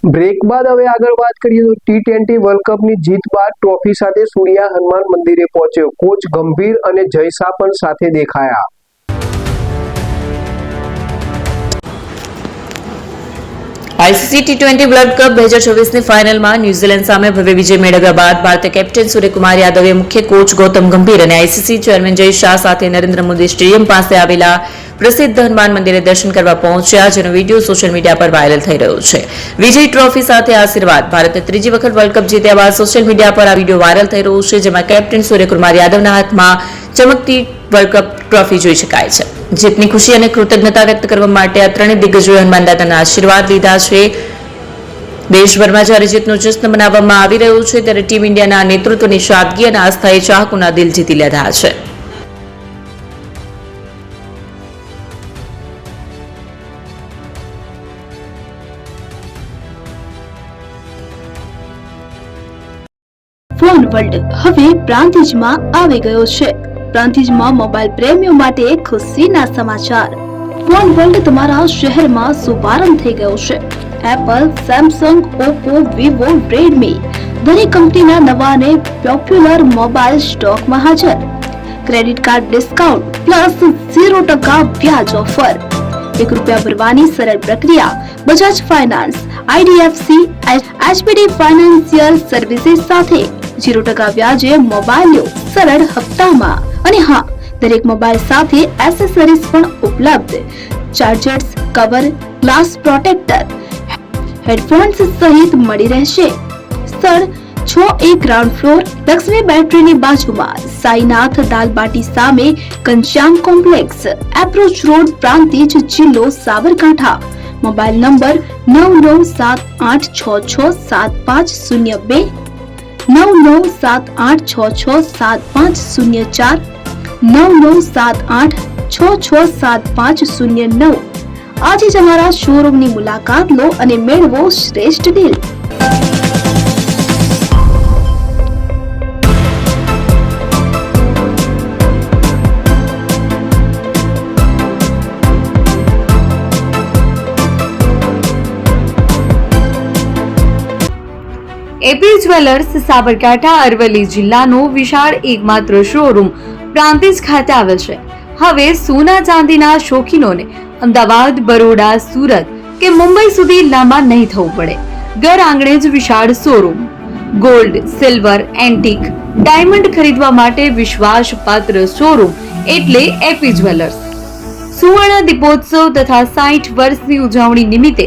Break બાદ હવે આગળ વાત કરીએ તો T20 વર્લ્ડ કપની જીત બાદ ટ્રોફી સાથે સૂર્યા હનુમાન મંદિરે પહોંચ્યો. કોચ ગંભીર અને જય શાહ પણ સાથે દેખાયા. આઈસીસી ટી20 વર્લ્ડ કપ 2024ની ફાઇનલમાં ન્યૂઝીલેન્ડ સામે ભવ્ય વિજય મેળવ્યા બાદ ભારતીય કેપ્ટન સૂર્યકુમાર યાદવે મુખ્ય કોચ ગૌતમ ગંભીર અને આઈસીસી ચેરમેન જય શાહ સાથે નરેન્દ્ર મોદી સ્ટેડિયમ પાસે આવેલા પ્રસિદ્ધ હનુમાન મંદિરે દર્શન કરવા પહોંચ્યા, જેનો વિડીયો સોશિયલ મીડિયા પર વાયરલ થઈ રહ્યો છે. વિજય ટ્રોફી સાથે આશીર્વાદ. ભારતે ત્રીજી વખત વર્લ્ડ કપ જીત્યા બાદ સોશિયલ મીડિયા પર આ વિડીયો વાયરલ થઈ રહ્યો છે, જેમાં કેપ્ટન સૂર્યકુમાર યાદવના હાથમાં ચમકતી વર્લ્ડ કપ ટ્રોફી જોઈ શકાય છે. જીતની ખુશી અને કૃતજ્ઞતા વ્યક્ત કરવા માટે આ ત્રણેય દિગ્ગજોએ હનુમાન દાદાના આશીર્વાદ લીધા છે. દેશભરમાં જ્યારે જીતનો જશ્ન મનાવવામાં આવી રહ્યો છે, ત્યારે ટીમ ઇન્ડિયાના નેતૃત્વની સાદગી અને આસ્થાએ ચાહકોના દિલ જીતી લીધા છે. ફોન વર્લ્ડ હવે પ્રાંતિજમાં આવી ગયો છે. પ્રાંતિજમાં મોબાઈલ પ્રેમીઓ માટે ખુશીના સમાચાર. ફોન વર્લ્ડ તમારા શહેરમાં શુભારંભ થઈ ગયો છે. Apple, Samsung, Oppo, Vivo, Redmi દરેક કંપનીના નવા અને પોપ્યુલર મોબાઈલ સ્ટોકમાં હાજર. ક્રેડિટ કાર્ડ ડિસ્કાઉન્ટ પ્લસ 0% વ્યાજ ઓફર. ₹1 ભરવાની સરળ પ્રક્રિયા. Bajaj finance, IDFC, HPD financial services સાથે 0% વ્યાજે મોબાઈલ લો સરળ હપ્તામાં. અને હા, દરેક મોબાઈલ સાથે એસેસરીઝ પણ ઉપલબ્ધ. Chargers, cover, glass protractor, headphones સહિત મળી રહેશે. સ્થળ 6A ગ્રાઉન્ડ ફ્લોર, લક્ષ્મી બેટરીની બાજુમાં, સાઈનાથ દાલબાટી સામે, Ghanshyam complex, approach road, Prantij, જિલ્લો સાબરકાંઠા. Mobile number 9978667502, 9978667504, 9978667509. આજે જ અમારા શોરૂમની મુલાકાત લો અને મેળવો શ્રેષ્ઠ deal. AP jewellers Sabarkantha Aravalli જિલ્લાનો વિશાળ એકમાત્ર શોરૂમ પ્રાંતિજ ખાતે આવેલ છે. હવે સોના ચાંદીના શોખીનોને અમદાવાદ, બરોડા, સુરત કે મુંબઈ સુધી લાંબા નહીં થવું પડે. ઘર આંગણે જ વિશાળ showroom. Gold, silver, antique, diamond ખરીદવા માટે વિશ્વાસપાત્ર શોરૂમ એટલે એપી જ્વેલર્સ. સુવર્ણ દીપોત્સવ તથા 60 વર્ષની ઉજવણી નિમિત્તે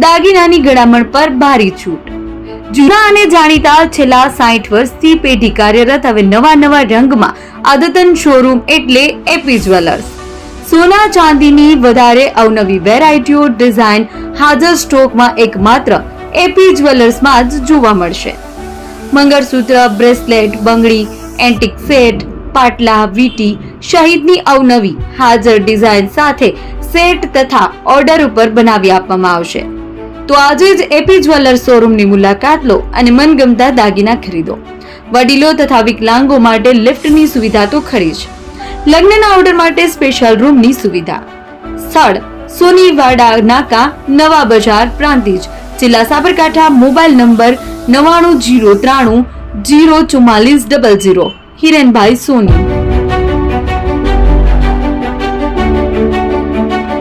દાગીનાની ગળામણ પર ભારી છૂટ. જૂના અને જાણીતા છેલ્લા 60 વર્ષથી પેઢી કાર્યરત હવે નવા રંગમાં અદ્યતન શોરૂમ એટલે એપી જ્વેલર્સ. સોના ચાંદીની વધારે અવનવી વેરાયટીઓ, ડિઝાઇન હાજર સ્ટોકમાં એકમાત્ર એપી જ્વેલર્સમાં જ જોવા મળશે. મંગળસૂત્ર, બ્રેસલેટ, બંગડી, એન્ટિક સેટ, પાટલા, વીટી સહિતની અવનવી હાજર ડિઝાઇન સાથે સેટ તથા ઓર્ડર ઉપર બનાવી આપવામાં આવશે. તો આજે જ એપી જ્વેલર્સ શોરૂમની મુલાકાત લો અને મનગમતા દાગીના ખરીદો. વડીલો તથા વિકલાંગો માટે લિફ્ટની સુવિધા તો ખરી જ. લગ્નના ઓર્ડર માટે સ્પેશિયલ રૂમની સુવિધા. સ્થળ સોનીવાડા નાકા, નવા બજાર, પ્રાંતિજ, જિલ્લા સાબરકાંઠા. Mobile number 9903304400. હિરેનભાઈ સોની.